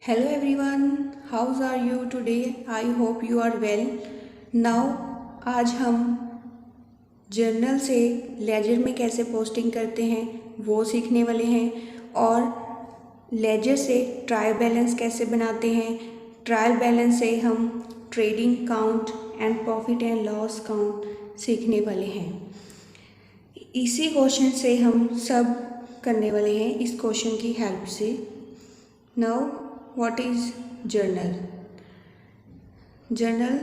Hello everyone, how are you today? I hope you are well. Now आज हम journal से laser में कैसे पोस्टिंग करते हैं वो सीखने वाले हैं और लेजर से ट्रायल बैलेंस कैसे बनाते हैं। ट्रायल बैलेंस से हम trading count and profit and loss count सीखने वाले हैं। इसी क्वेश्चन से हम सब करने वाले हैं इस क्वेश्चन की हेल्प से। Now what is journal? Journal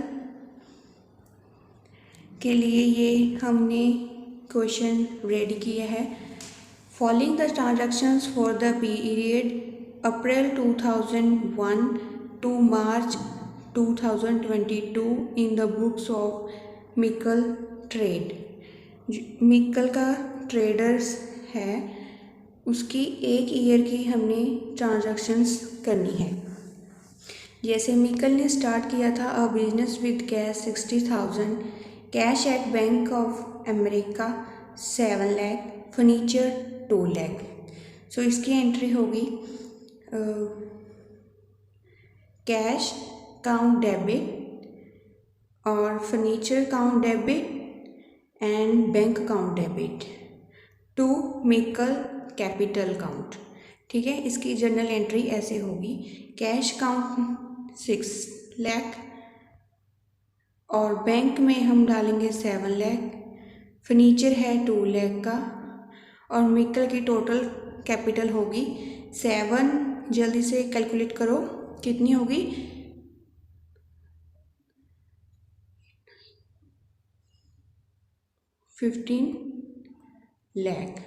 के लिए ये हमने क्वेश्चन रेडी किया है। Following the transactions for the period April 2001 to March 2022 in the books of Michael trade. Michael का ट्रेडर्स है, उसकी एक ईयर की हमने ट्रांजैक्शंस करनी है। जैसे मिकल ने स्टार्ट किया था a business with cash 60,000, cash at bank of America 7 lakh, furniture 2 lakh. So इसकी एंट्री होगी कैश काउंट डेबिट और furniture account debit and bank account debit to Michael capital account. ठीक है, इसकी जर्नल एंट्री ऐसे होगी। कैश काउंट 6 लाख और बैंक में हम डालेंगे 7 लाख, फर्नीचर है 2 लाख का और मिकल की टोटल कैपिटल होगी 7। जल्दी से कैलकुलेट करो कितनी होगी, 15 lakh.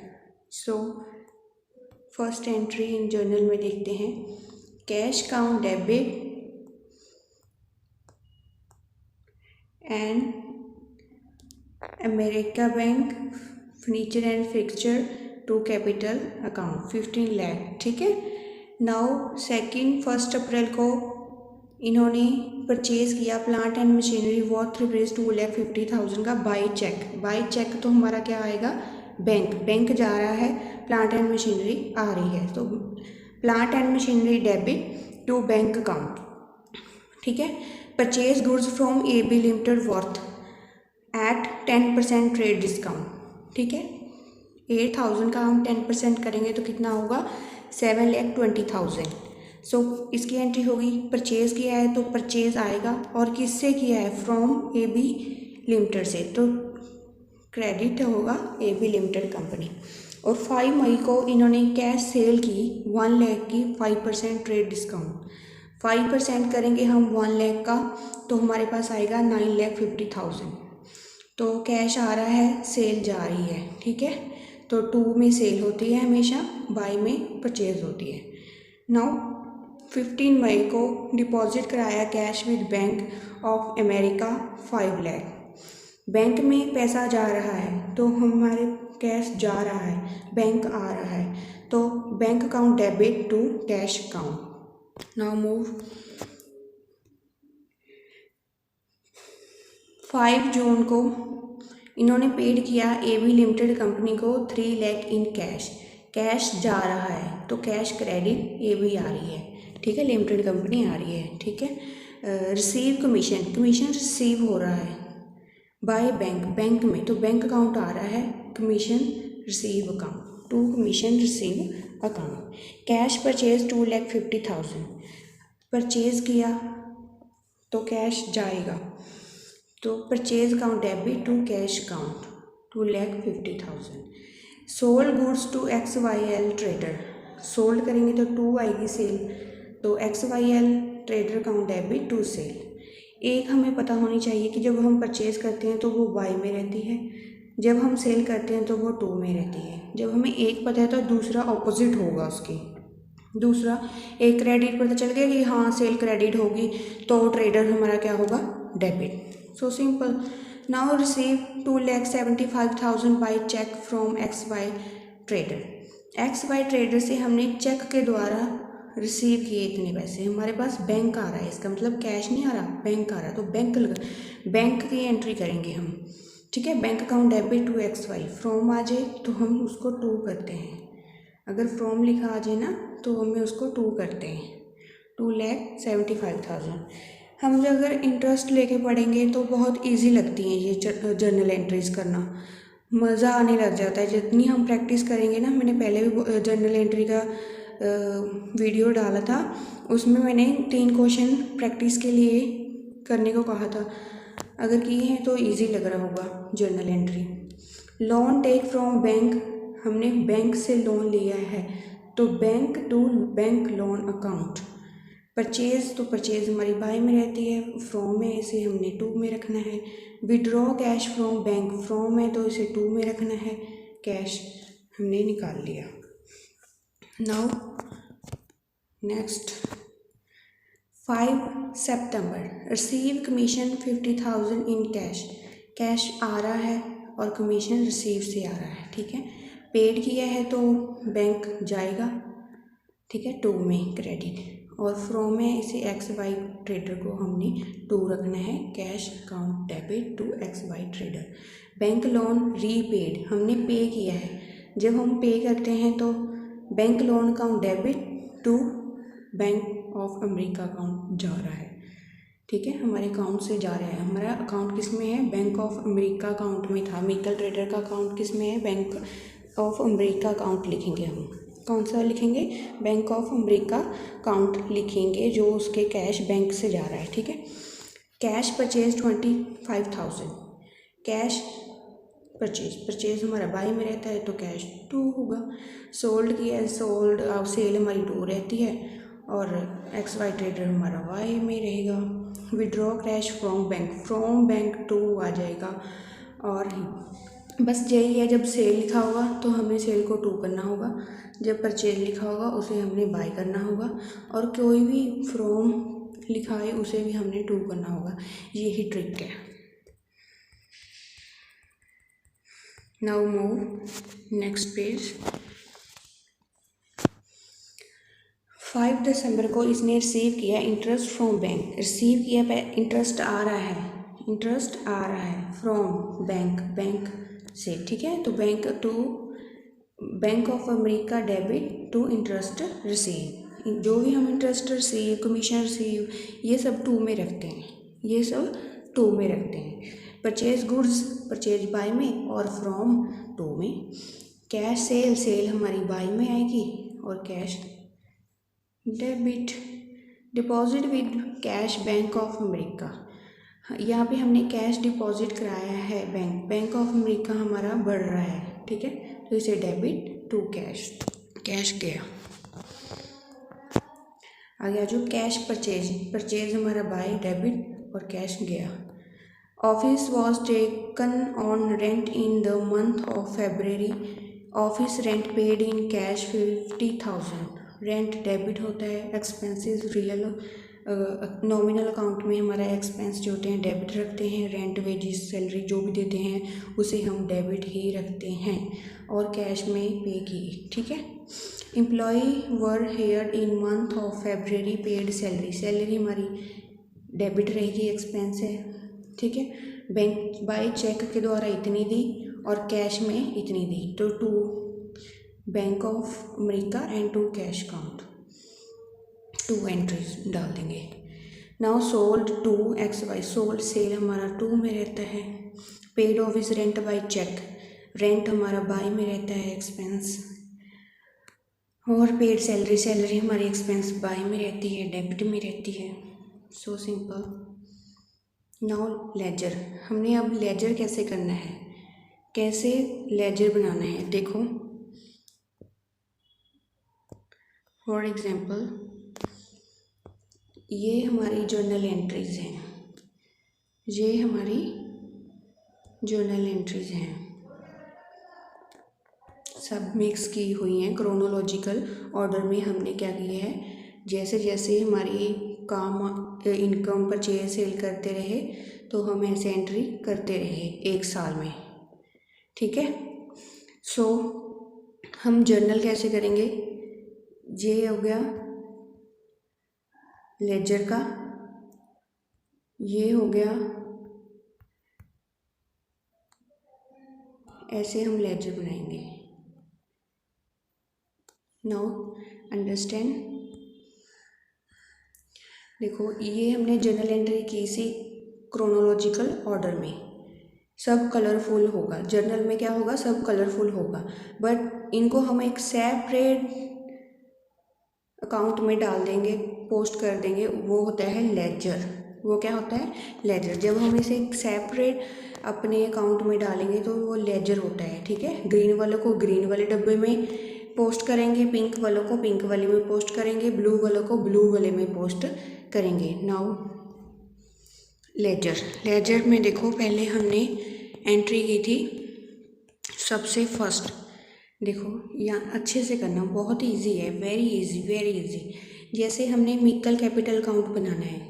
So first entry in journal में देखते हैं। Cash count debit and America bank furniture and fixture to capital account 15 lakh. ठीक है, नाउ सेकंड 1 अप्रैल को इन्होंने परचेज किया plant and machinery worth rupees 2,50,000 का बाई चेक। बाई चेक तो हमारा क्या आएगा, बैंक जा रहा है, प्लांट एंड मशीनरी आ रही है, तो plant and machinery debit to bank account. ठीक है, purchase goods from AB limited worth at 10% trade discount. ठीक है, 8,000 का हम 10% करेंगे तो कितना होगा, 7,20,000। सो इसकी एंट्री होगी, परचेज किया है तो परचेज आएगा और किससे किया है, फ्रॉम AB लिमिटेड से, तो क्रेडिट होगा AB लिमिटेड कंपनी। और 5 मई को इन्होंने कैश सेल की 1 लाख की 5% ट्रेड डिस्काउंट। 5% करेंगे हम 1 लाख का तो हमारे पास आएगा 9,50,000। तो कैश आ रहा है, सेल जा रही है। ठीक है, तो 2 में सेल होती है हमेशा, बाई में परचेज होती है। नाउ 15 मई को डिपॉजिट कराया cash with bank of America 5 lakh. Bank में पैसा जा रहा है तो हमारे कैश जा रहा है, बैंक आ रहा है, तो bank account debit to cash account. Now move 5 जून को इन्होंने पेड किया AB लिमिटेड कंपनी को 3 लाख इन कैश। कैश जा रहा है तो कैश क्रेडिट AB आ रही है। ठीक है, लिमिटेड कंपनी आ रही है। ठीक है, रिसीव कमीशन रिसीव हो रहा है बाय बैंक में, तो बैंक अकाउंट आ रहा है, commission receive account to commission receive account. Cash purchase 2,50,000, purchase किया तो कैश जाएगा, तो purchase account debit to cash account 2,50,000। Sold goods to XYL trader, sold करेंगे तो 2 आएगी सेल, तो XYL trader account debit to sale. एक हमें पता होनी चाहिए कि जब हम परचेज़ करते हैं तो वो बाई में रहती है, जब हम सेल करते हैं तो वो 2 में रहती है। जब हमें एक पता है तो दूसरा ऑपोजिट होगा उसकी। दूसरा एक क्रेडिट पता चल गया कि हाँ सेल क्रेडिट होगी तो ट्रेडर हमारा क्या होगा, debit. So simple. Now receive 2,75,000 by cheque from XY trader. XY trader से हमने चेक के द्वारा रिसीव किए इतने पैसे, हमारे पास बैंक आ रहा है, इसका मतलब कैश नहीं आ रहा, बैंक आ रहा है, तो बैंक की एंट्री करेंगे हम। ठीक है, bank account debit to XY। From आ जाए तो हम उसको टू करते हैं, अगर फ्रॉम लिखा आ जाए ना तो हमें उसको टू करते हैं, 2,75,000। हम जब अगर इंटरेस्ट लेके पढ़ेंगे तो बहुत इजी लगती हैं ये जर्नल एंट्रीज करना, मज़ा आने लग जाता है जितनी हम प्रैक्टिस करेंगे ना। मैंने पहले भी जर्नल एंट्री का वीडियो डाला था, उसमें मैंने 3 क्वेश्चन प्रैक्टिस के लिए करने को कहा था। अगर किए हैं तो इजी लग रहा होगा journal entry. Loan take from bank, हमने बैंक से लोन लिया है तो bank to bank loan account. Purchase, तो परचेज हमारी बाय में रहती है, फ्रॉम में इसे हमने टू में रखना है। Withdraw cash from bank, from है तो इसे टू में रखना है। कैश हमने निकाल लिया। Now next 5 September receive commission 50,000 in cash. Cash आ रहा है और कमीशन रिसीव से आ रहा है, ठीक है। पेड किया है तो बैंक जाएगा, ठीक है, टू में क्रेडिट। और फ्रॉम है इसे XY ट्रेडर को हमने टू रखना है। Cash account debit to XY trader. Bank loan repaid, हमने पे किया है। जब हम पे करते हैं तो bank loan account debit to bank of America account जा रहा है, ठीक है, हमारे अकाउंट से जा रहा है। हमारा अकाउंट किस में है? बैंक ऑफ अमेरिका अकाउंट में था। मित्तल ट्रेडर का अकाउंट किस में है? बैंक ऑफ अमेरिका अकाउंट लिखेंगे हम। कौन सा लिखेंगे? बैंक ऑफ अमेरिका अकाउंट लिखेंगे, जो उसके कैश बैंक से जा रहा है, ठीक है। Cash purchase 25,000। कैश परचेज हमारा बाई में रहता है तो कैश टू होगा। सोल्ड किया है, सोल्ड अब सेल हमारी टू रहती है और XY ट्रेडर हमारा वाई में रहेगा। Withdraw cash from bank to आ जाएगा। और बस यही है, जब सेल लिखा होगा तो हमें सेल को टू करना होगा, जब परचेज लिखा होगा उसे हमने बाय करना होगा, और कोई भी फ्रॉम लिखा है उसे भी हमने टू करना होगा। यही ट्रिक है। Now move next page. 5 दिसंबर को इसने रिसीव किया इंटरेस्ट फ्रॉम बैंक। रिसीव किया, इंटरेस्ट आ रहा है, इंटरेस्ट आ रहा है फ्रॉम बैंक, बैंक से, ठीक है। तो bank to bank of America debit to interest receive. जो भी हम इंटरेस्ट रिसीव, कमीशन रिसीव, ये सब टू में रखते हैं, ये सब टू में रखते हैं। परचेज गुड्स, परचेज बाय में और फ्रॉम टू में। कैश सेल, सेल हमारी बाय में आएगी और cash debit. Deposit with cash bank of America, यहाँ पे हमने कैश डिपॉजिट कराया है बैंक ऑफ अमेरिका हमारा बढ़ रहा है, ठीक है, तो इसे डेबिट टू कैश, कैश गया। आ गया जो कैश परचेज हमारा बाय डेबिट और कैश गया। Office was taken on rent in the month of February. Office rent paid in cash 50,000। Rent debit होता है, एक्सपेंसेस रियल नॉमिनल अकाउंट में हमारा एक्सपेंस जो होते हैं डेबिट रखते हैं। रेंट, वेजिस, सैलरी जो भी देते हैं उसे हम डेबिट ही रखते हैं और कैश में पे की, ठीक है। Employ were hired in month of February paid salary, salary हमारी डेबिट रहेगी, एक्सपेंस है, ठीक है। बैंक बाय चेक के द्वारा इतनी दी और कैश में इतनी दी, तो to bank of America and to cash account, two entries डाल देंगे। Now sold to XY, sold sale हमारा टू में रहता है। Paid office rent by cheque, rent हमारा बाय में रहता है, एक्सपेंस। और पेड सैलरी, सैलरी हमारी एक्सपेंस बाय में रहती है, डेबिट में रहती है। सो सिंपल। नाउ लेजर, हमने अब लेजर कैसे करना है, कैसे लेजर बनाना है, देखो। फॉर एग्जाम्पल ये हमारी जर्नल एंट्रीज हैं, ये हमारी जर्नल एंट्रीज हैं, सब मिक्स की हुई हैं क्रोनोलॉजिकल ऑर्डर में। हमने क्या किया है, जैसे जैसे हमारी काम इनकम परचेज सेल करते रहे तो हम ऐसे एंट्री करते रहे एक साल में, ठीक है। सो हम जर्नल कैसे करेंगे, ये हो गया लेजर का, ये हो गया, ऐसे हम लेजर बनाएंगे। Now understand. देखो ये हमने जर्नल एंट्री की इसी क्रोनोलॉजिकल ऑर्डर में, सब कलरफुल होगा। जर्नल में क्या होगा, सब कलरफुल होगा, बट इनको हम एक सेपरेट अकाउंट में डाल देंगे, पोस्ट कर देंगे, वो होता है लेजर। वो क्या होता है, लेजर। जब हम इसे सेपरेट अपने अकाउंट में डालेंगे तो वो लेजर होता है, ठीक है। ग्रीन वालों को ग्रीन वाले डब्बे में पोस्ट करेंगे, पिंक वालों को पिंक वाले में पोस्ट करेंगे, ब्लू वालों को ब्लू वाले में पोस्ट करेंगे। नाउ लेजर, लेजर में देखो पहले हमने एंट्री की थी सबसे फर्स्ट। देखो यहाँ अच्छे से करना, बहुत इजी है, वेरी इजी वेरी इजी। जैसे हमने मिक्कल कैपिटल अकाउंट बनाना है,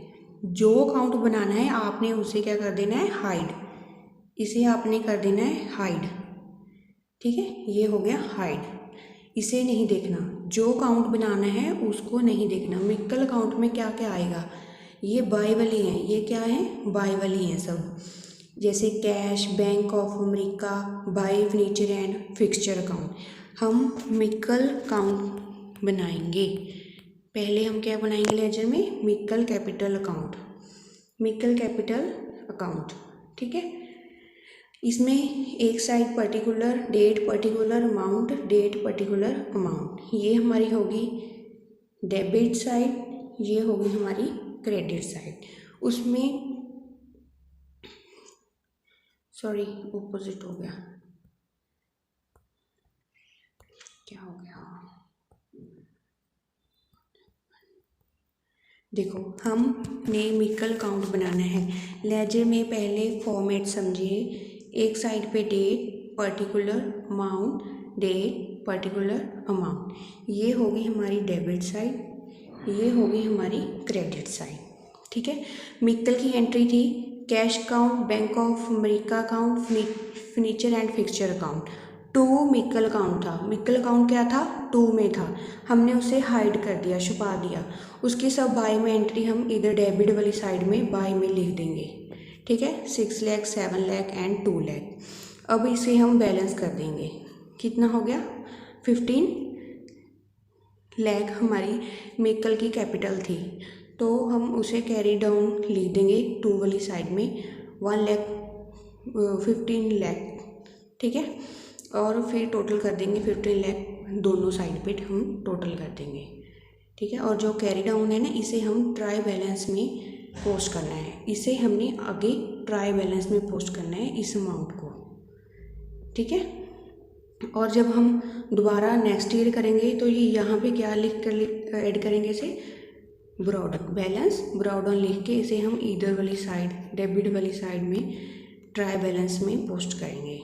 जो अकाउंट बनाना है आपने उसे क्या कर देना है, हाइड। इसे आपने कर देना है हाइड, ठीक है। ये हो गया हाइड, इसे नहीं देखना। जो अकाउंट बनाना है उसको नहीं देखना। मिक्कल अकाउंट में क्या क्या आएगा, ये बाय वाली हैं, ये क्या है, बाय वाली हैं सब। जैसे cash, bank of America, by furniture and fixture account. हम मिक्कल अकाउंट बनाएंगे। पहले हम क्या बनाएंगे लेजर में, Michael capital account, Michael capital account, ठीक है। इसमें एक side particular date, particular amount, date particular amount, ये हमारी होगी डेबिट साइड, ये होगी हमारी क्रेडिट साइड। उसमें सॉरी ऑपोजिट हो गया, क्या हो गया, देखो हमने मिक्कल अकाउंट बनाना है। लेजर में पहले फॉर्मेट समझिए, एक साइड पे date, particular amount, date particular amount, ये होगी हमारी डेबिट साइड, ये होगी हमारी क्रेडिट साइड, ठीक है। मिक्कल की एंट्री थी cash account, bank of America account, furniture and fixture account. To Michael account था, मिक्कल अकाउंट क्या था, टू में था, हमने उसे हाइड कर दिया, छुपा दिया। उसकी सब बाय में एंट्री हम इधर डेबिट वाली साइड में बाय में लिख देंगे, ठीक है। 6 लाख, 7 लाख एंड 2 लाख। अब इसे हम बैलेंस कर देंगे, कितना हो गया, 15 लाख हमारी मिक्कल की कैपिटल थी, तो हम उसे कैरी डाउन लिख देंगे टू वाली साइड में, 1 लाख 15 लाख, ठीक है। और फिर टोटल कर देंगे 15 लाख, दोनों साइड पे हम टोटल कर देंगे, ठीक है। और जो कैरी डाउन है ना, इसे हम ट्राई बैलेंस में पोस्ट करना है, इसे हमने आगे ट्राई बैलेंस में पोस्ट करना है इस अमाउंट को, ठीक है। और जब हम दोबारा नेक्स्ट ईयर करेंगे तो ये यहाँ पे क्या लिख कर ऐड करेंगे, इसे ब्रॉडन बैलेंस, ब्रॉडन लिख के इसे हम इधर वाली साइड, डेबिट वाली साइड में ट्राई बैलेंस में पोस्ट करेंगे,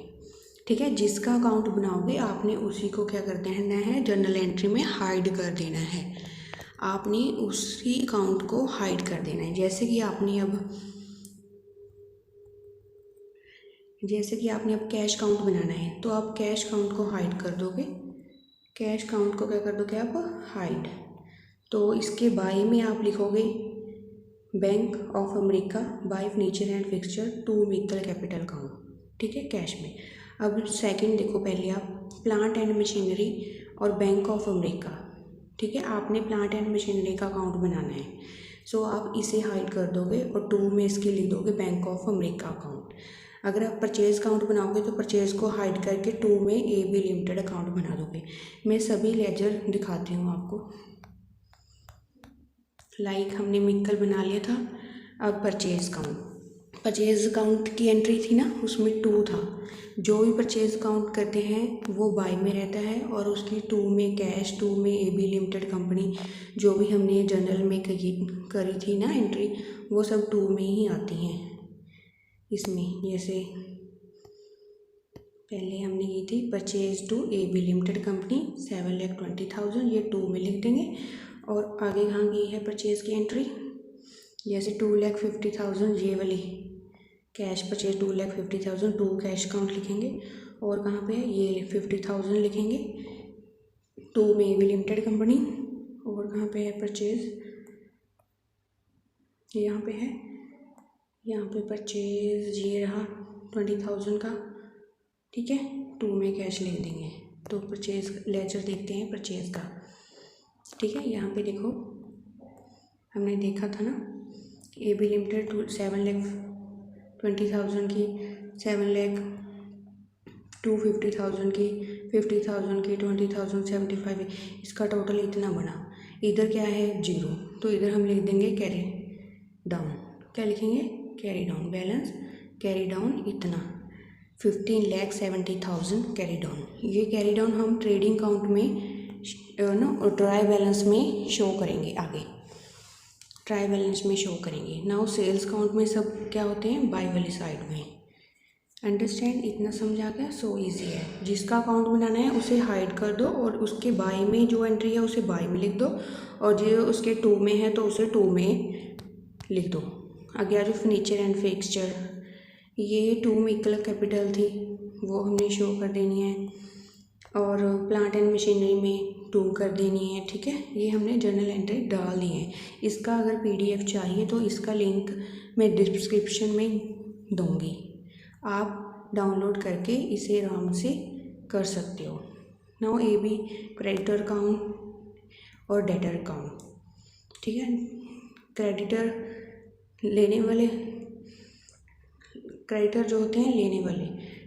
ठीक है। जिसका अकाउंट बनाओगे आपने उसी को क्या कर देना है, जर्नल एंट्री में हाइड कर देना है, आपने उसी अकाउंट को हाइड कर देना है। जैसे कि आपने अब कैश अकाउंट बनाना है, तो आप कैश अकाउंट को हाइड कर दोगे, कैश अकाउंट को क्या कर दोगे आप, हाइड। तो इसके बाय में आप लिखोगे bank of America, by furniture and fixture, to Michael capital account, ठीक है, कैश में। अब सेकंड देखो, पहले आप प्लांट एंड मशीनरी और बैंक ऑफ अमेरिका, ठीक है, आपने प्लांट एंड मशीनरी का अकाउंट बनाना है, सो आप इसे हाइड कर दोगे और टू में इसके लिख दोगे बैंक ऑफ अमेरिका अकाउंट। अगर आप परचेज अकाउंट बनाओगे तो परचेज को हाइड करके टू में AB लिमिटेड अकाउंट बना दोगे। मैं सभी लेजर दिखाती हूँ आपको। लाइक हमने मिक्कल बना लिया था, अब परचेज अकाउंट की एंट्री थी ना, उसमें टू था। जो भी परचेज अकाउंट करते हैं वो बाय में रहता है, और उसकी टू में कैश, टू में AB लिमिटेड कंपनी, जो भी हमने जर्नल में करी थी ना एंट्री, वो सब टू में ही आती हैं। इसमें जैसे पहले हमने की थी purchase to AB limited company 7,20,000, ये टू में लिख देंगे। और आगे कहाँ गई है परचेज़ की एंट्री, जैसे 2,50,000 ये वाली cash purchase 2,50,000, to cash account लिखेंगे। और कहाँ पे है, ये 50,000 लिखेंगे, टू में AB लिमिटेड कंपनी। और कहाँ पे है परचेज, यहाँ पे है, यहाँ पे परचेज ये रहा 20,000 का, ठीक है, टू में कैश लिख देंगे। तो परचेज लेजर देखते हैं परचेज का, ठीक है। यहाँ पे देखो हमने देखा था ना, AB लिमिटेड 7,20,000 की, 7,250,000 की, 50,000 की, 20,000, 75, इसका टोटल इतना बना। इधर क्या है 0, तो इधर हम लिख देंगे कैरी डाउन। क्या लिखेंगे? Carry down, balance carry down इतना 15,70,000 कैरी डाउन। ये कैरी डाउन हम ट्रेडिंग अकाउंट में ट्राई बैलेंस में शो करेंगे, आगे ट्राई बैलेंस में शो करेंगे। नाउ सेल्स अकाउंट में सब क्या होते हैं? बाय वाली साइड में। अंडरस्टैंड? इतना समझा गया? सो इजी है। जिसका अकाउंट बनाना है उसे हाइड कर दो और उसके बाय में जो एंट्री है उसे बाय में लिख दो, और जो उसके टू में है तो उसे टू में लिख दो। आगे आ जाओ फर्नीचर एंड फिक्सचर। ये टू में इक्वल कैपिटल थी, वो हमने शो कर देनी है, और प्लांट एंड मशीनरी में 2 कर देनी है। ठीक है, ये हमने जर्नल एंट्री डाल दी है। इसका अगर PDF चाहिए तो इसका लिंक मैं डिस्क्रिप्शन में दूंगी, आप डाउनलोड करके इसे आराम से कर सकते हो। नाउ AB क्रेडिटर अकाउंट और डेटर अकाउंट। ठीक है, क्रेडिटर लेने वाले, क्रेडिटर जो होते हैं लेने वाले,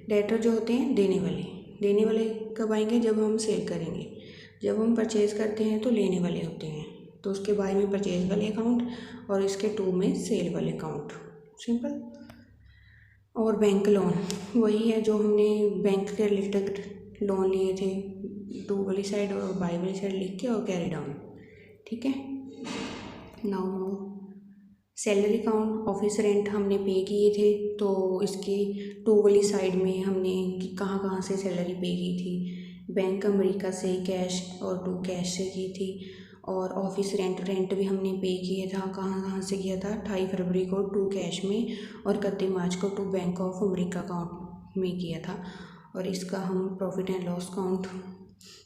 डेटर जो होते हैं देने वाले। देने वाले कब आएंगे? जब हम सेल करेंगे। जब हम परचेज करते हैं तो लेने वाले होते हैं, तो उसके बाय में परचेज वाले अकाउंट और इसके टू में सेल वाले अकाउंट। सिंपल। और बैंक लोन वही है जो हमने बैंक के रिलेटेड लोन लिए थे, टू वाली साइड और बाय वाली साइड लिख के और कैरी डाउन। ठीक है, now salary account, office rent हमने पे किए थे, तो इसकी टू वाली साइड में हमने कहाँ कहाँ से सैलरी पे की थी। बैंक अमेरिका से कैश और टू कैश से की थी, और ऑफिस रेंट भी हमने पे किया था। कहाँ कहाँ से किया था? 28 फरवरी को टू कैश में और 31 मार्च को to bank of America account में किया था। और इसका हम प्रॉफिट एंड लॉस अकाउंट,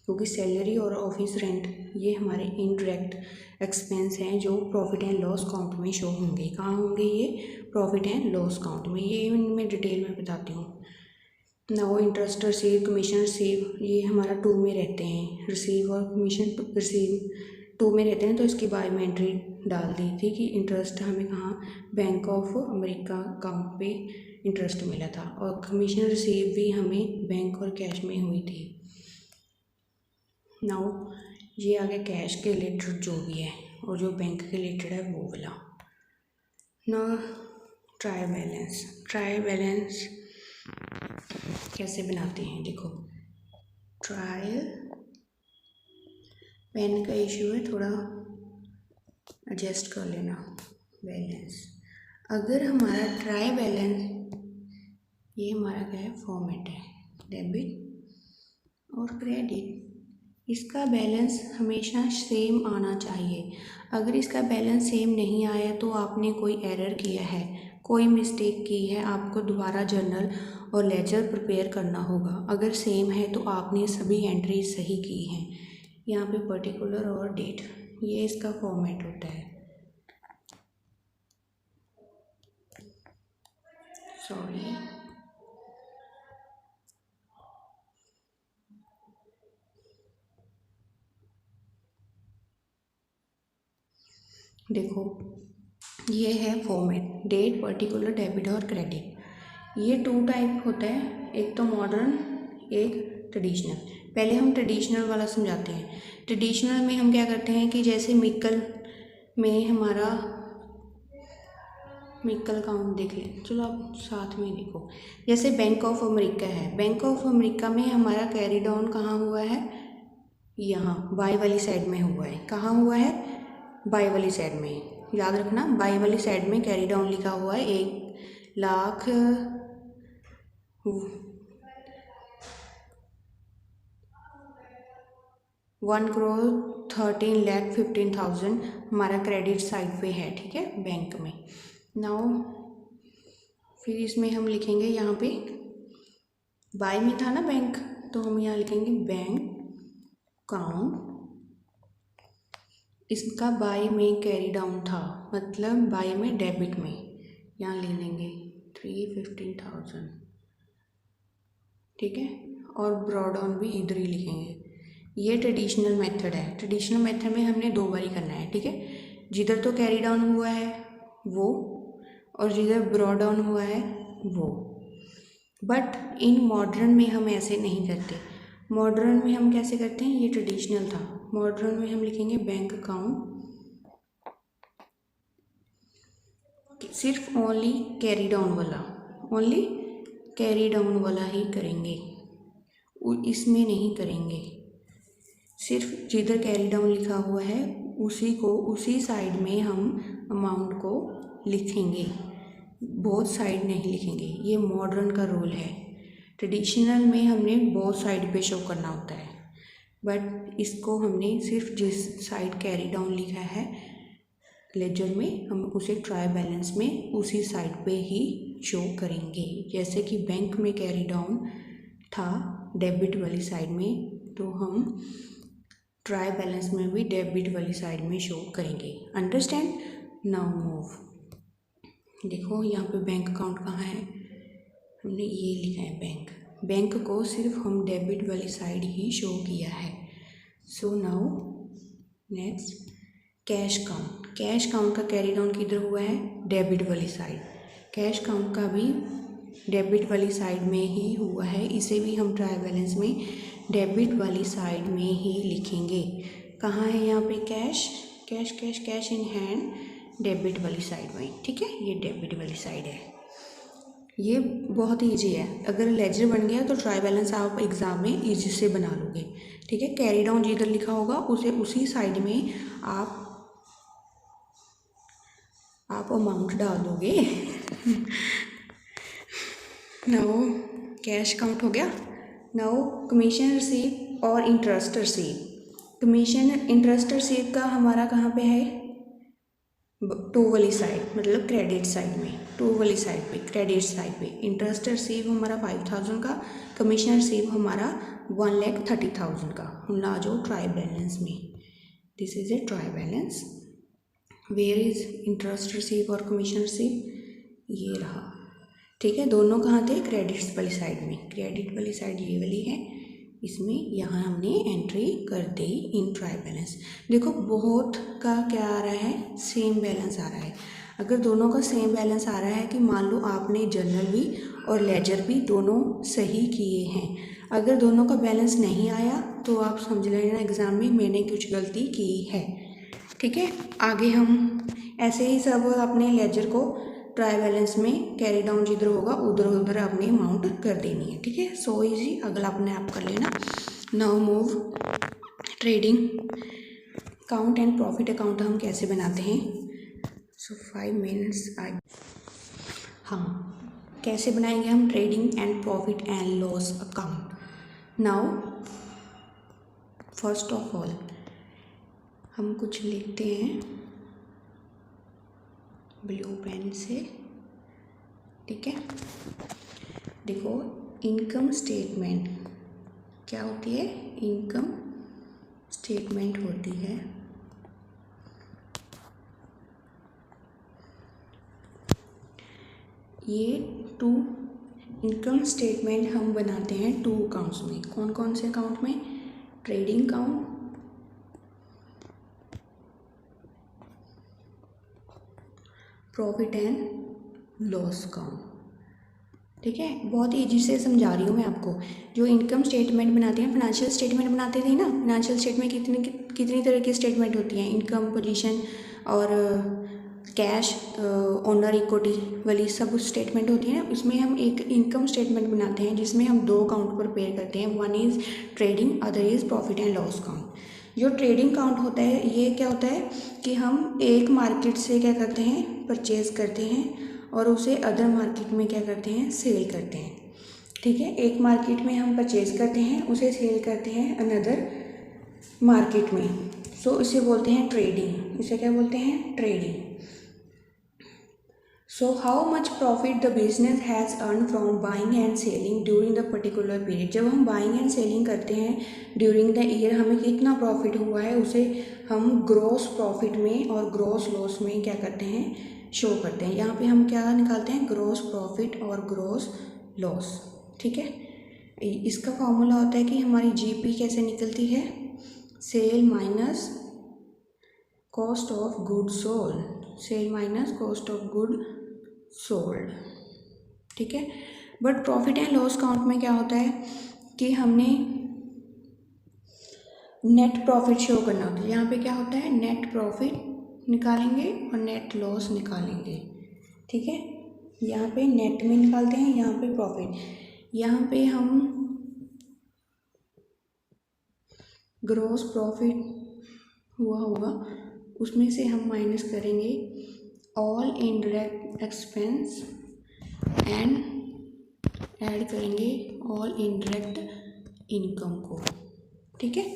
क्योंकि सैलरी और ऑफिस रेंट ये हमारे इनडायरेक्ट एक्सपेंस हैं जो प्रॉफिट एंड लॉस अकाउंट में शो होंगे। कहाँ होंगे ये? प्रॉफिट एंड लॉस अकाउंट में। ये मैं डिटेल में बताती हूँ। Now interest receive, commission receive, ये हमारा टू में रहते हैं। रिसीव और कमीशन रिसीव टू में रहते हैं, तो इसकी बाय में एंट्री डाल दी थी कि इंटरेस्ट हमें कहाँ? बैंक ऑफ अमेरिका अकाउंट पे इंटरेस्ट मिला था, और कमीशन रिसीव भी हमें बैंक और कैश में हुई थी। नाउ ये आ गया कैश के रिलेटेड जो भी है, और जो बैंक के रिलेटेड है वो वाला। ना ट्रायल बैलेंस, ट्रायल बैलेंस कैसे बनाते हैं? देखो, ट्रायल पेन का इशू है, थोड़ा एडजस्ट कर लेना। बैलेंस, अगर हमारा ट्रायल बैलेंस, ये हमारा क्या है? फॉर्मेट है, डेबिट और क्रेडिट। इसका बैलेंस हमेशा सेम आना चाहिए। अगर इसका बैलेंस सेम नहीं आया तो आपने कोई एरर किया है, कोई मिस्टेक की है, आपको दोबारा जर्नल और लेजर प्रिपेयर करना होगा। अगर सेम है तो आपने सभी एंट्री सही की हैं। यहाँ पे पर्टिकुलर और डेट, ये इसका फॉर्मेट होता है। सॉरी, देखो ये है फॉर्मेट, डेट, पर्टिकुलर, डेबिट और क्रेडिट। ये 2 टाइप होता है, एक तो मॉडर्न, एक ट्रेडिशनल। पहले हम ट्रेडिशनल वाला समझाते हैं। ट्रेडिशनल में हम क्या करते हैं कि जैसे मिक्कल में हमारा मिक्कल अकाउंट देख लें, चलो आप साथ में देखो। जैसे बैंक ऑफ अमेरिका है, बैंक ऑफ अमेरिका में हमारा कैरी डाउन कहाँ हुआ है? यहाँ बाय वाली साइड में हुआ है। कहाँ हुआ है? बाय वाली साइड में। याद रखना, बाय वाली साइड में कैरी डाउन लिखा हुआ है। 1,13,15,000 हमारा क्रेडिट साइड पे है। ठीक है, बैंक में। नाउ फिर इसमें हम लिखेंगे, यहाँ पे बाय में था ना बैंक, तो हम यहाँ लिखेंगे बैंक अकाउंट। इसका बाय में कैरी डाउन था, मतलब बाय में डेबिट में, यहाँ ले लेंगे 315,000। ठीक है, और ब्रॉडाउन भी इधर ही लिखेंगे। ये ट्रेडिशनल मेथड है। ट्रेडिशनल मेथड में हमने 2 बार ही करना है। ठीक है, जिधर तो कैरी डाउन हुआ है वो, और जिधर ब्रॉट डाउन हुआ है वो। बट इन मॉडर्न में हम ऐसे नहीं करते। मॉडर्न में हम कैसे करते हैं, ये ट्रेडिशनल था। मॉडर्न में हम लिखेंगे बैंक अकाउंट, सिर्फ ओनली कैरी डाउन वाला, ओनली कैरी डाउन वाला ही करेंगे, इसमें नहीं करेंगे। सिर्फ जिधर कैरी डाउन लिखा हुआ है उसी को, उसी साइड में हम अमाउंट को लिखेंगे, बोथ साइड नहीं लिखेंगे। ये मॉडर्न का रूल है। ट्रेडिशनल में हमने बोथ साइड पे शो करना होता है, बट इसको हमने सिर्फ जिस साइड कैरी डाउन लिखा है लेजर में, हम उसे ट्रायल बैलेंस में उसी साइड पे ही शो करेंगे। जैसे कि बैंक में कैरी डाउन था डेबिट वाली साइड में, तो हम ट्रायल बैलेंस में भी डेबिट वाली साइड में शो करेंगे। अंडरस्टैंड? Now move. देखो यहाँ पे बैंक अकाउंट कहाँ है, हमने ये लिखा है बैंक। बैंक को सिर्फ हम डेबिट वाली साइड ही शो किया है। So now next cash count. Cash count का कैरी डाउन किधर हुआ है, डेबिट वाली साइड। कैश काउंट का भी डेबिट वाली साइड में ही हुआ है, इसे भी हम ट्रायल बैलेंस में डेबिट वाली साइड में ही लिखेंगे। कहाँ है यहाँ पे cash, cash cash cash in hand, debit वाली साइड में। ठीक है, ये डेबिट वाली साइड है। ये बहुत ईजी है। अगर लेजर बन गया तो ट्रायल बैलेंस आप एग्ज़ाम में ईजी से बना लोगे। ठीक है, कैरी डाउन जिधर लिखा होगा उसे उसी साइड में आप अमाउंट डाल दोगे। नाउ कैश काउंट हो गया। नाउ कमीशन रिसीव और interest receive. Commission interest receive का हमारा कहाँ पे है, टू वाली साइड, मतलब क्रेडिट साइड में, टू वाली साइड पे, क्रेडिट साइड पे। इंटरेस्ट रिसीव हमारा 5000 का, कमीशन रिसीव हमारा 1,30,000 का। हम आ जाओ ट्रायल बैलेंस में। This is a trial balance. Where is interest receive और कमीशन रिसीव, ये रहा। ठीक है, दोनों कहाँ थे, क्रेडिट्स वाली साइड में। क्रेडिट वाली साइड ये वाली है, इसमें यहाँ हमने एंट्री कर दी इन ट्रायल बैलेंस। देखो बहुत का क्या आ रहा है, सेम बैलेंस आ रहा है। अगर दोनों का सेम बैलेंस आ रहा है कि मान लो आपने जर्नल भी और लेजर भी दोनों सही किए हैं, अगर दोनों का बैलेंस नहीं आया तो आप समझ लेना एग्ज़ाम में मैंने कुछ गलती की है। ठीक है, आगे हम ऐसे ही सब अपने लेजर को ट्रायल बैलेंस में कैरी डाउन जिधर होगा उधर उधर अपनी अमाउंट कर देनी है। ठीक है, सो इजी, अगला अपने आप कर लेना। Now move trading account and profit account हम कैसे बनाते हैं। सो 5 मिनट्स हाँ, कैसे बनाएंगे हम trading and profit and loss account. Now first of all हम कुछ लिखते हैं ब्लू पेन से। ठीक है, देखो इनकम स्टेटमेंट क्या होती है, इनकम स्टेटमेंट होती है ये टू इनकम स्टेटमेंट हम बनाते हैं टू अकाउंट्स में। कौन कौन से अकाउंट में, trading account profit and loss account. ठीक है, बहुत ईजी से समझा रही हूँ मैं आपको। जो इनकम स्टेटमेंट बनाते हैं, फाइनेंशियल स्टेटमेंट बनाते थे ना, फाइनेंशियल स्टेटमेंट कितनी तरह की स्टेटमेंट होती हैं, इनकम, पोजीशन और कैश, ओनर इक्विटी वाली सब स्टेटमेंट होती है ना। उसमें हम एक इनकम स्टेटमेंट बनाते हैं जिसमें हम दो अकाउंट प्रिपेयर करते हैं, one is trading, other is profit and loss account. जो ट्रेडिंग अकाउंट होता है ये क्या होता है कि हम एक मार्केट से क्या करते हैं, परचेज़ करते हैं और उसे अदर मार्केट में क्या करते हैं, सेल करते हैं। ठीक है, एक मार्केट में हम परचेज़ करते हैं, उसे सेल करते हैं अनदर मार्केट में। सो इसे बोलते हैं ट्रेडिंग। इसे क्या बोलते हैं, trading. So how much profit the business has earn from buying and selling during the particular period. जब हम बाइंग एंड सेलिंग करते हैं ड्यूरिंग द ईयर, हमें कितना प्रॉफिट हुआ है उसे हम ग्रॉस प्रॉफिट में और ग्रॉस लॉस में क्या करते हैं, शो करते हैं। यहाँ पे हम क्या निकालते हैं, ग्रॉस प्रॉफिट और ग्रॉस लॉस। ठीक है, इसका फॉर्मूला होता है कि हमारी जीपी कैसे निकलती है, sale minus cost of good sold, sale minus cost of good sold, ठीक है। But profit and loss count में क्या होता है कि हमने नेट प्रॉफिट शो करना होता है। यहाँ पे क्या होता है, नेट प्रॉफिट निकालेंगे और नेट लॉस निकालेंगे, ठीक है। यहाँ पे नेट में निकालते हैं, यहाँ पे प्रॉफिट। यहाँ पे हम ग्रॉस प्रॉफिट हुआ होगा, उसमें से हम माइनस करेंगे all indirect expense and add करेंगे ऑल इनडायरेक्ट इनकम को, ठीक है।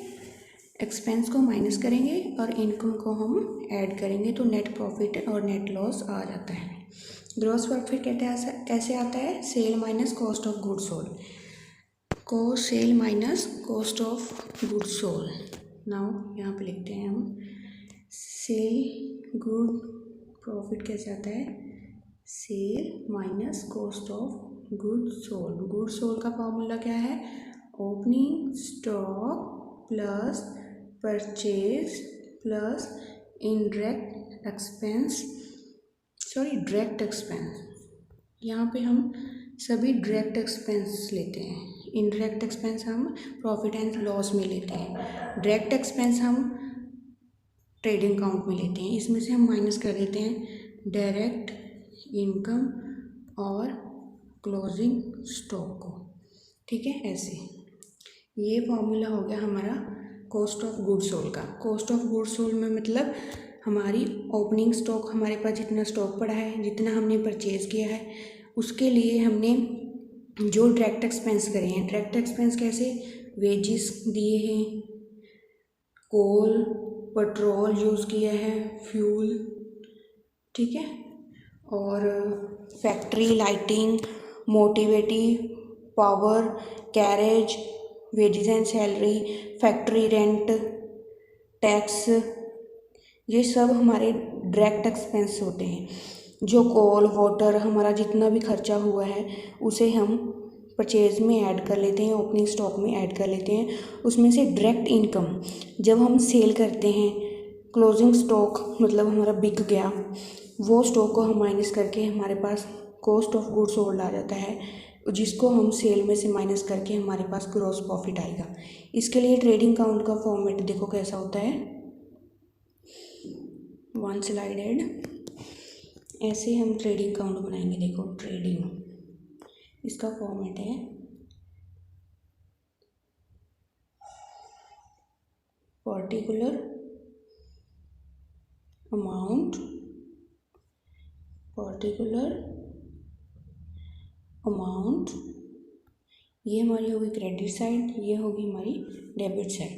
एक्सपेंस को माइनस करेंगे और इनकम को हम ऐड करेंगे तो नेट प्रॉफिट और नेट लॉस आ जाता है। ग्रॉस प्रॉफिट कैसे आता है, sale minus cost of good sold, को sale minus cost of good sold. Now यहाँ पे लिखते हैं हम सेल गुड प्रॉफिट कैसे आता है, sale minus cost of good sold. Good sold का फॉर्मूला क्या है, opening stock plus purchase plus indirect expense, sorry direct expense. यहाँ पे हम सभी डायरेक्ट एक्सपेंस लेते हैं, इनडायरेक्ट एक्सपेंस हम प्रॉफिट एंड लॉस में लेते हैं, डायरेक्ट एक्सपेंस हम ट्रेडिंग अकाउंट में लेते हैं। इसमें से हम माइनस कर देते हैं डायरेक्ट इनकम और क्लोजिंग स्टॉक को, ठीक है। ऐसे ये फॉर्मूला हो गया हमारा कॉस्ट ऑफ गुड सोल्ड का। कॉस्ट ऑफ गुड सोल्ड में मतलब हमारी ओपनिंग स्टॉक, हमारे पास जितना स्टॉक पड़ा है, जितना हमने परचेज़ किया है, उसके लिए हमने जो डायरेक्ट एक्सपेंस करे हैं। डायरेक्ट एक्सपेंस कैसे, वेजिस दिए हैं, कोल पेट्रोल यूज़ किया है, फ्यूल, ठीक है, और factory lighting, motivity, power, carriage, wages and salary, factory rent, tax, ये सब हमारे डायरेक्ट एक्सपेंस होते हैं। जो कोल वाटर हमारा जितना भी खर्चा हुआ है उसे हम परचेज में ऐड कर लेते हैं, ओपनिंग स्टॉक में ऐड कर लेते हैं। उसमें से डायरेक्ट इनकम जब हम सेल करते हैं, क्लोजिंग स्टॉक मतलब हमारा बिक गया, वो स्टॉक को हम माइनस करके हमारे पास कॉस्ट ऑफ गुड सोल्ड आ जाता है, जिसको हम सेल में से माइनस करके हमारे पास ग्रॉस प्रॉफिट आएगा। इसके लिए ट्रेडिंग अकाउंट का फॉर्मेट देखो कैसा होता है, वन स्लाइडेड। ऐसे हम ट्रेडिंग अकाउंट बनाएंगे, देखो ट्रेडिंग, इसका फॉर्मेट है पर्टिकुलर अमाउंट, पर्टिकुलर अमाउंट, ये हमारी होगी क्रेडिट साइड, ये होगी हमारी डेबिट साइड,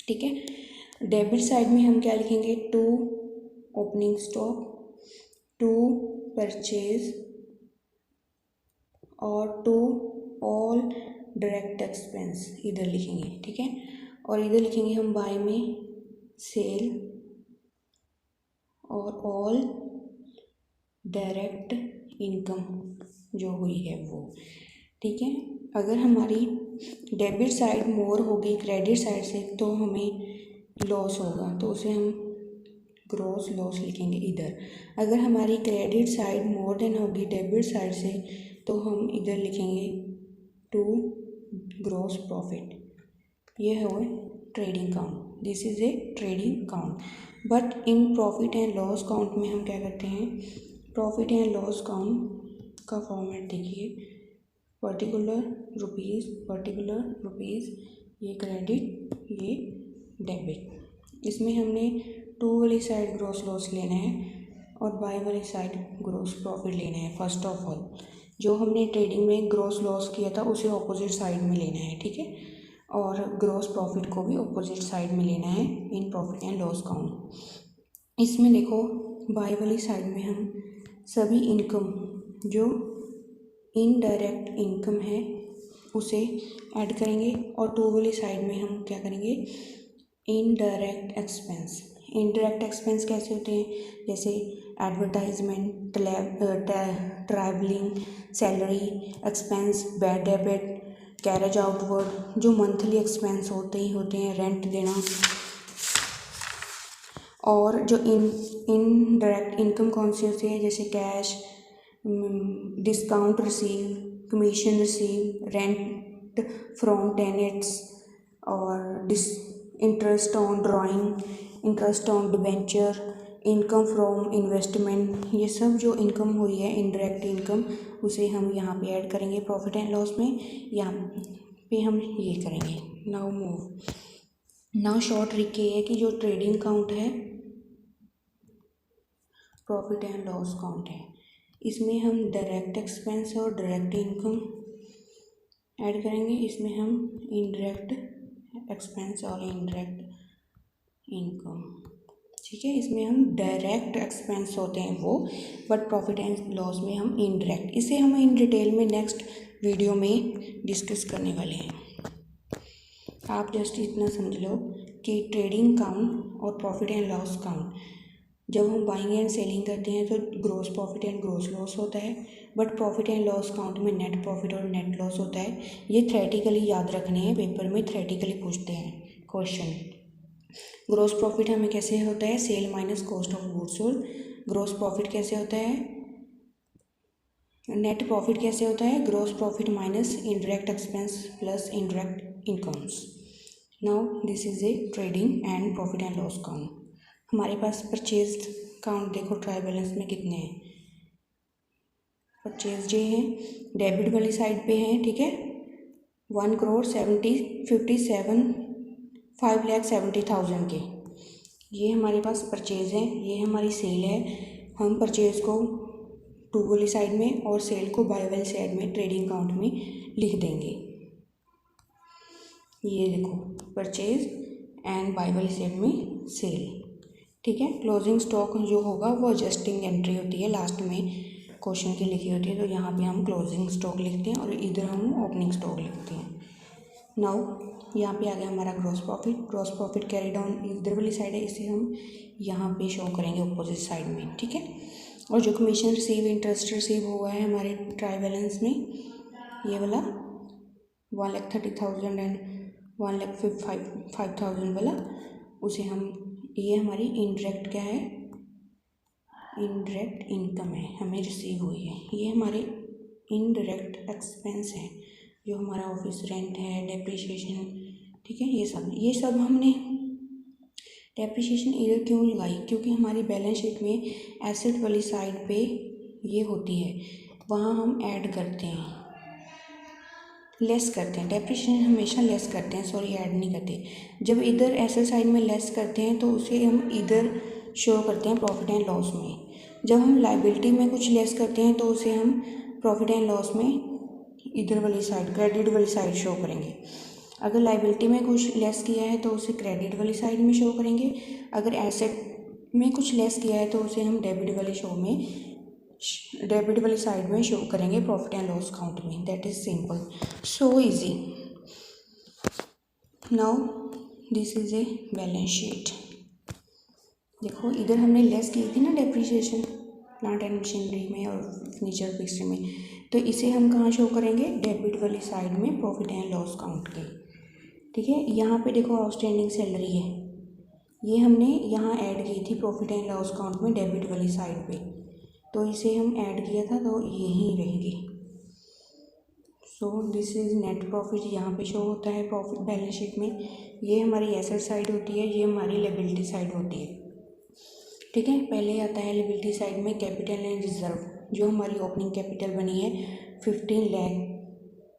ठीक है। डेबिट साइड में हम क्या लिखेंगे, to opening stock, to purchase और टू ऑल डायरेक्ट एक्सपेंस इधर लिखेंगे, ठीक है। और इधर लिखेंगे हम बाय में सेल और ऑल डायरेक्ट इनकम जो हुई है वो, ठीक है। अगर हमारी डेबिट साइड मोर होगी क्रेडिट साइड से तो हमें लॉस होगा, तो उसे हम ग्रॉस लॉस लिखेंगे इधर। अगर हमारी क्रेडिट साइड मोर देन होगी डेबिट साइड से तो हम इधर लिखेंगे टू ग्रॉस प्रॉफिट। ये है trading account, this is a trading account. But in profit and loss account में हम क्या करते हैं, प्रॉफिट एंड लॉस अकाउंट का फॉर्मेट देखिए, पर्टिकुलर रुपीज़, ये क्रेडिट, ये डेबिट। इसमें हमने टू वाली साइड ग्रॉस लॉस लेना है और बाय वाली साइड ग्रॉस प्रॉफिट लेना है। फर्स्ट ऑफ ऑल जो हमने ट्रेडिंग में ग्रॉस लॉस किया था उसे ऑपोजिट साइड में लेना है, ठीक है, और ग्रॉस प्रॉफिट को भी ऑपोजिट साइड में लेना है in profit and loss account. इसमें देखो बाय वाली साइड में हम सभी इनकम जो इनडायरेक्ट इनकम है उसे ऐड करेंगे और टू वाली साइड में हम क्या करेंगे, इनडायरेक्ट एक्सपेंस। इनडायरेक्ट एक्सपेंस कैसे होते हैं, जैसे advertisement, travelling, salary expense, bad debit, carriage outward, जो मंथली एक्सपेंस होते हैं, रेंट देना। और जो इनडायरेक्ट इनकम कौन सी होती है, जैसे cash, discount receive, commission receive, rent from tenants और interest on drawing, interest on debenture, income from investment, ये सब जो इनकम हुई है इनडायरेक्ट इनकम, उसे हम यहाँ पे ऐड करेंगे प्रॉफिट एंड लॉस में। यहाँ पे हम ये करेंगे। नाउ शॉर्ट ट्रिक ये है कि जो ट्रेडिंग अकाउंट है, प्रॉफिट एंड लॉस अकाउंट है, इसमें हम डायरेक्ट एक्सपेंस और डायरेक्ट इनकम ऐड करेंगे। इसमें हम इनडायरेक्ट एक्सपेंस और इनडायरेक्ट इनकम, ठीक है। इसमें हम डायरेक्ट एक्सपेंस होते हैं वो, बट प्रॉफिट एंड लॉस में हम इनडायरेक्ट, इसे हम इन डिटेल में नेक्स्ट वीडियो में डिस्कस करने वाले हैं। आप जस्ट इतना समझ लो कि ट्रेडिंग अकाउंट और प्रॉफिट एंड लॉस अकाउंट, जब हम बाइंग एंड सेलिंग करते हैं तो gross profit and gross loss होता है, but profit and loss account में नेट प्रॉफिट और नेट लॉस होता है। ये थ्योरेटिकली याद रखने हैं, पेपर में थ्योरेटिकली पूछते हैं क्वेश्चन। ग्रोस प्रॉफिट हमें कैसे होता है, sale minus cost of goods sold. Gross profit कैसे होता है, नेट प्रॉफिट कैसे होता है, gross profit minus indirect expense plus indirect incomes. Now this is a trading and profit and loss account. हमारे पास परचेज अकाउंट देखो ट्रायल बैलेंस में कितने हैं, परचेज जे हैं डेबिट वाली साइड पे हैं, ठीक है, 1,57,5,70,000 के, ये हमारे पास परचेज हैं, ये हमारी सेल है। हम परचेज को टू वाली साइड में और सेल को बाय वाली साइड में ट्रेडिंग अकाउंट में लिख देंगे। ये देखो परचेज एंड बाय वाली साइड में सेल, ठीक है। क्लोजिंग स्टॉक जो होगा वो एडजस्टिंग एंट्री होती है, लास्ट में क्वेश्चन की लिखी होती है, तो यहाँ पे हम क्लोजिंग स्टॉक लिखते हैं और इधर हम ओपनिंग स्टॉक लिखते हैं। नाउ यहाँ पे आ गया हमारा gross profit. Gross profit carry down इधर वाली साइड है, इसे हम यहाँ पे शो करेंगे अपोजिट साइड में, ठीक है। और जो कमीशन रिसीव, इंटरेस्ट रिसीव हुआ है हमारे ट्रायल बैलेंस में, ये वाला 1,30,000 एंड 1,05,000 वाला, उसे हम, ये हमारी इनडायरेक्ट क्या है, इनडायरेक्ट इनकम है, हमें रिसीव हुई है। ये हमारे इनडायरेक्ट एक्सपेंस है, जो हमारा ऑफिस रेंट है, डेप्रिसिएशन, ठीक है। ये सब हमने डेप्रिसिएशन इधर क्यों लगाई, क्योंकि हमारी बैलेंस शीट में एसेट वाली साइड पे ये होती है, वहाँ हम ऐड करते हैं, लेस करते हैं। डेप्रिसिएशन हमेशा लेस करते हैं, सॉरी ऐड नहीं करते। जब इधर एसेट साइड में लेस करते हैं तो उसे हम इधर शो करते हैं प्रॉफिट एंड लॉस में। जब हम लायबिलिटी में कुछ लेस करते हैं तो उसे हम प्रॉफिट एंड लॉस में इधर वाली साइड, क्रेडिट वाली साइड शो करेंगे। अगर लायबिलिटी में कुछ लेस किया है तो उसे क्रेडिट वाली साइड में शो करेंगे। अगर एसेट में कुछ लेस किया है तो उसे हम डेबिट वाली साइड में शो करेंगे प्रॉफिट एंड लॉस अकाउंट में। That is simple, so easy. Now this is a balance sheet. देखो इधर हमने लेस की थी ना डेप्रिसिएशन, प्लांट एंड मशीनरी में और फर्नीचर फिक्सचर में, तो इसे हम कहाँ शो करेंगे, डेबिट वाली साइड में प्रॉफिट एंड लॉस अकाउंट के, ठीक है। यहाँ पे देखो आउटस्टैंडिंग सैलरी है, ये हमने यहाँ ऐड की थी प्रॉफिट एंड लॉस अकाउंट में डेबिट वाली साइड पे, तो इसे हम ऐड किया था तो यही रहेंगे। So this is net profit, यहाँ पे शो होता है प्रॉफिट बैलेंस शीट में। ये हमारी एसेट साइड होती है, ये हमारी लायबिलिटी साइड होती है, ठीक है। पहले आता है लायबिलिटी साइड में कैपिटल एंड रिजर्व, जो हमारी ओपनिंग कैपिटल बनी है 15 लाख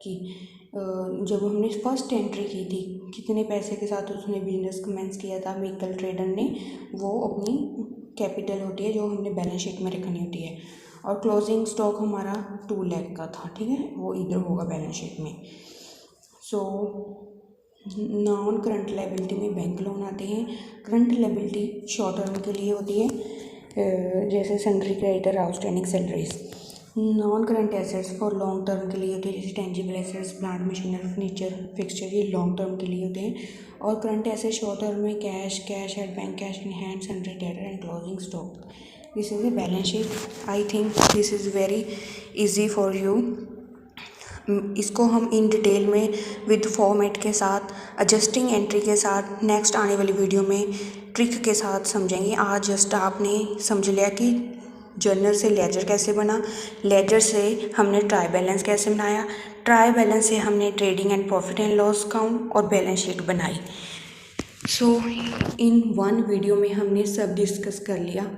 की। जब हमने फर्स्ट एंट्री की थी, कितने पैसे के साथ उसने बिजनेस कमेंस किया था व्हीकल ट्रेडर ने, वो अपनी कैपिटल होती है जो हमने बैलेंस शीट में रखनी होती है। और क्लोजिंग स्टॉक हमारा 2 लाख का था, ठीक है, वो इधर होगा बैलेंस शीट में। सो नॉन करंट लायबिलिटी में बैंक लोन आते हैं। करंट लायबिलिटी शॉर्ट टर्म के लिए होती है, जैसे sundry creditor, outstanding salaries. Non current assets for long term के लिए होते हैं, जैसे tangible assets, plant machinery, furniture fixture, ये लॉन्ग टर्म के लिए होते हैं। और करंट एसेट शॉर्ट टर्म में cash at bank, cash in hand, sundry debtor and closing stock. This is a balance sheet. I think this is very easy for you. इसको हम in detail में with format के साथ, adjusting entry के साथ next आने वाली video में ट्रिक के साथ समझेंगे। आज जस्ट आपने समझ लिया कि जर्नल से लेजर कैसे बना, लेजर से हमने ट्राई बैलेंस कैसे बनाया, ट्राई बैलेंस से हमने trading and profit and loss account और बैलेंस शीट बनाई। सो इन वन वीडियो में हमने सब डिस्कस कर लिया।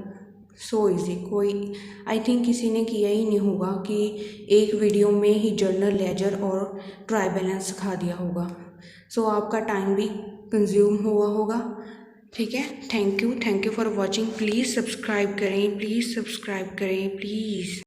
सो इजी, कोई आई थिंक किसी ने किया ही नहीं होगा कि एक वीडियो में ही जर्नल, लेजर और ट्राई बैलेंस सिखा दिया होगा। सो आपका टाइम भी कंज्यूम हुआ होगा। ठीक है, thank you for watching. Please subscribe करें, प्लीज़ सब्सक्राइब करें, प्लीज़।